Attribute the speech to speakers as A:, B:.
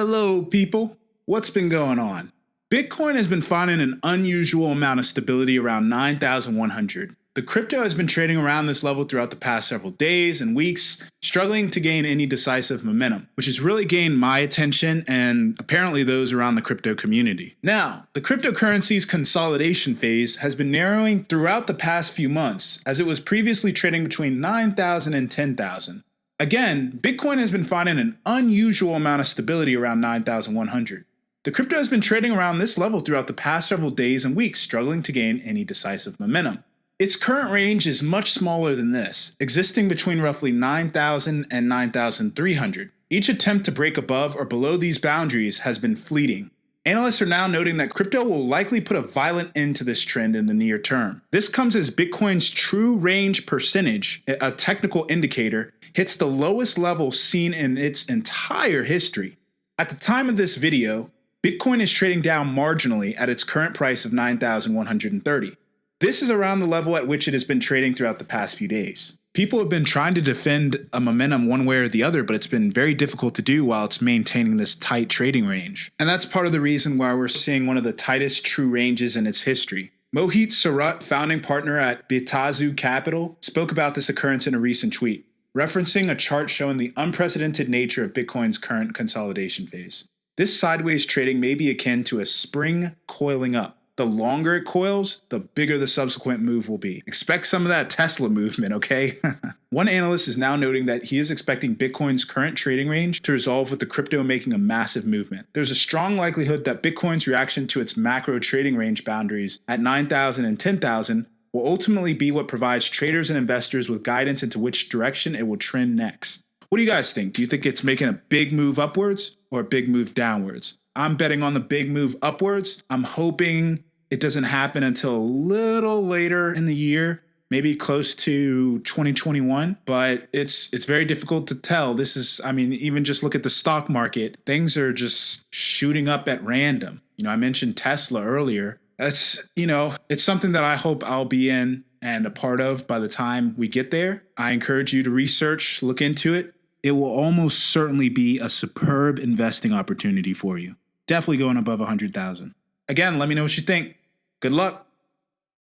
A: Hello, people. What's been going on? Bitcoin has been finding an unusual amount of stability around 9,100. The crypto has been trading around this level throughout the past several days and weeks, struggling to gain any decisive momentum, which has really gained my attention and apparently those around the crypto community. Now, the cryptocurrency's consolidation phase has been narrowing throughout the past few months, as it was previously trading between 9,000 and 10,000. Again, Bitcoin has been finding an unusual amount of stability around 9,100. The crypto has been trading around this level throughout the past several days and weeks, struggling to gain any decisive momentum. Its current range is much smaller than this, existing between roughly 9,000 and 9,300. Each attempt to break above or below these boundaries has been fleeting. Analysts are now noting that crypto will likely put a violent end to this trend in the near term. This comes as Bitcoin's true range percentage, a technical indicator, hits the lowest level seen in its entire history. At the time of this video, Bitcoin is trading down marginally at its current price of 9,130. This is around the level at which it has been trading throughout the past few days. People have been trying to defend a momentum one way or the other, but it's been very difficult to do while it's maintaining this tight trading range. And that's part of the reason why we're seeing one of the tightest true ranges in its history. Mohit Sarat, founding partner at Bitazu Capital, spoke about this occurrence in a recent tweet, referencing a chart showing the unprecedented nature of Bitcoin's current consolidation phase. This sideways trading may be akin to a spring coiling up. The longer it coils, the bigger the subsequent move will be. Expect some of that Tesla movement, okay? One analyst is now noting that he is expecting Bitcoin's current trading range to resolve with the crypto making a massive movement. There's a strong likelihood that Bitcoin's reaction to its macro trading range boundaries at 9,000 and 10,000 will ultimately be what provides traders and investors with guidance into which direction it will trend next. What do you guys think? Do you think it's making a big move upwards or a big move downwards? I'm betting on the big move upwards. I'm hoping it doesn't happen until a little later in the year, maybe close to 2021, but it's very difficult to tell. Even just look at the stock market. Things are just shooting up at random. I mentioned Tesla earlier. It's something that I hope I'll be in and a part of by the time we get there. I encourage you to research, look into it. It will almost certainly be a superb investing opportunity for you. Definitely going above 100,000. Again, let me know what you think. Good luck.